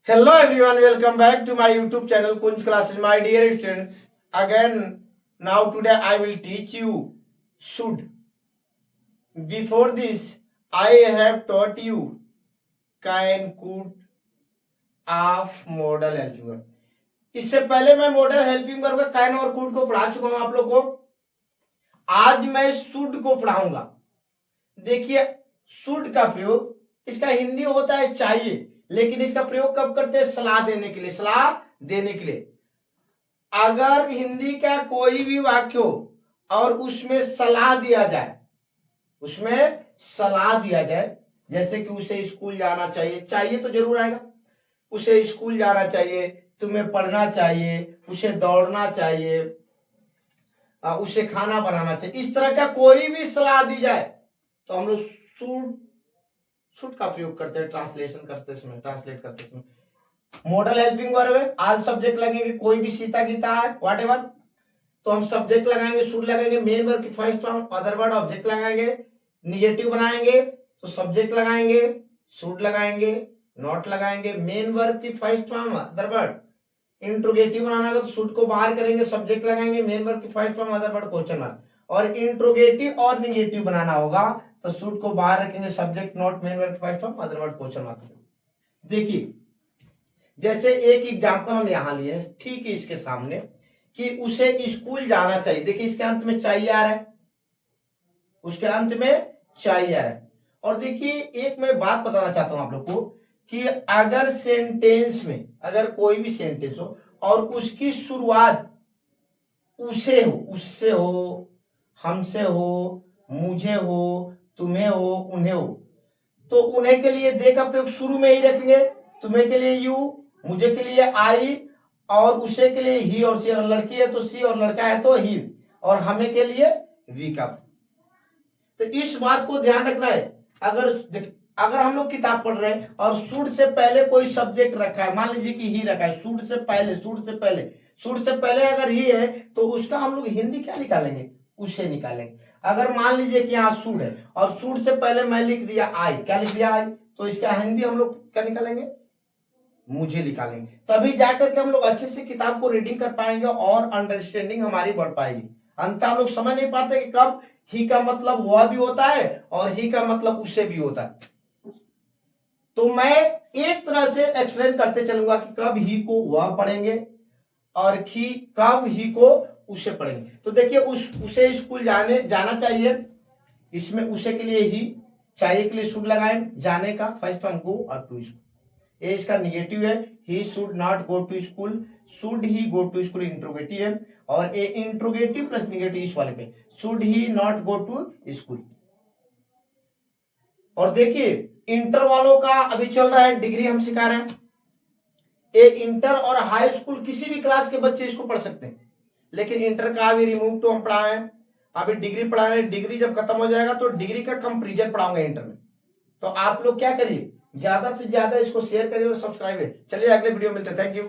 Hello everyone, welcome back to my YouTube channel Kunj Classes. My dear students, again now today I will teach you should. Before this, I have taught you can, could, of modal helping verb. इससे पहले मैं model helping verb का can और could को पढ़ा चुका हूं आप लोग को। आज मैं शुड को पढ़ाऊंगा। देखिए, शुड का प्रयोग, इसका हिंदी होता है चाहिए, लेकिन इसका प्रयोग कब करते हैं? सलाह देने के लिए। सलाह देने के लिए अगर हिंदी का कोई भी वाक्य हो और उसमें सलाह दिया जाए, उसमें सलाह दिया जाए, जैसे कि उसे स्कूल जाना चाहिए, चाहिए तो जरूर आएगा। उसे स्कूल जाना चाहिए, तुम्हें पढ़ना चाहिए, उसे दौड़ना चाहिए, उसे खाना बनाना चाहिए, इस तरह का कोई भी सलाह दी जाए तो हम लोग शुड का प्रयोग करते हैं ट्रांसलेट करते समय। मॉडल हेल्पिंग वर्ब है। आज सब्जेक्ट लगेंगे, कोई भी सीता गीता है व्हाट एवर, तो हम सब्जेक्ट लगाएंगे, शुड लगाएंगे, मेन वर्ब की first form, other word object लगाएंगे, निगेटिव बनाएंगे तो सब्जेक्ट लगाएंगे, शुड लगाएंगे, नॉट लगाएंगे, मेन वर्ब की first form, other word. Interrogative बनाना होगा तो शुड को बाहर करेंगे, सब्जेक्ट लगाएंगे, मेन वर्ब की first form, other word, question mark. और इंट्रोगेटिव और निगेटिव बनाना होगा तो शुड को बाहर रखेंगे, सब्जेक्ट नॉट, मेन वर्ब की first form, other word, question mark. देखिए, जैसे एक एग्जांपल हम यहां लिए ठीक है इसके सामने कि उसे स्कूल जाना चाहिए। देखिए, इसके अंत में चाहिए आ रहा है, उसके अंत में चाहिए आ रहा है। और देखिए, एक मैं बात बताना चाहता हूं आप लोग को कि अगर सेंटेंस में, अगर कोई भी सेंटेंस हो और उसकी शुरुआत उसे हो, उससे हो, हमसे हो, मुझे हो, तुम्हें हो, उन्हें हो, तो उन्हें के लिए दे का प्रयोग शुरू में ही रखेंगे। तुम्हें के लिए यू, मुझे के लिए आई, और उसे के लिए ही और सी। अगर लड़की है तो सी और लड़का है तो ही, और हमें के लिए वी का। तो इस बात को ध्यान रखना है। अगर हम लोग किताब पढ़ रहे हैं और शुड से पहले कोई सब्जेक्ट रखा है, मान लीजिए कि ही रखा है, शुड से पहले अगर ही है तो उसका हम लोग हिंदी क्या निकालेंगे? उसे निकालेंगे। अगर मान लीजिए कि यहाँ शुड है और शुड से पहले मैं लिख दिया आई, क्या लिख दिया? आई, तो इसका हिंदी हम लोग क्या निकालेंगे? मुझे निकालेंगे। तभी जाकर के हम लोग अच्छे से किताब को रीडिंग कर पाएंगे और अंडरस्टैंडिंग हमारी बढ़ पाएगी। अंततः हम लोग समझ नहीं पाते कि कब ही का मतलब वह भी होता है और ही का मतलब उसे भी होता है। तो मैं एक तरह से एक्सप्लेन करते चलूंगा कि कब ही को वह पढ़ेंगे और कब ही को उसे पढ़ेंगे। तो देखिए, उसे स्कूल जाना चाहिए, इसमें उसे के लिए ही, चाहिए के लिए शुड लगाएं, जाने का फर्स्ट फॉर्म गो और टू स्कूल। ये इसका निगेटिव है, he should not go to school, should he go to school interrogative है। और ये इंट्रोगेटिव प्लस निगेटिव इस वाले पे, should he not go to school. और देखिए, इंटर वालों का अभी चल रहा है, डिग्री हम सिखा रहे हैं। ये इंटर और हाई स्कूल किसी भी क्लास के बच्चे इसको पढ़ सकते हैं, लेकिन इंटर का अभी रिमूव तो हम पढ़ा है, अभी डिग्री पढ़ा है। डिग्री जब खत्म हो जाएगा तो डिग्री का कंपैरिजन पढ़ाऊंगा इंटर में। तो आप लोग क्या करिए, ज्यादा से ज्यादा इसको शेयर करिए और सब्सक्राइब है। चलिए अगले वीडियो मिलते हैं। Thank you.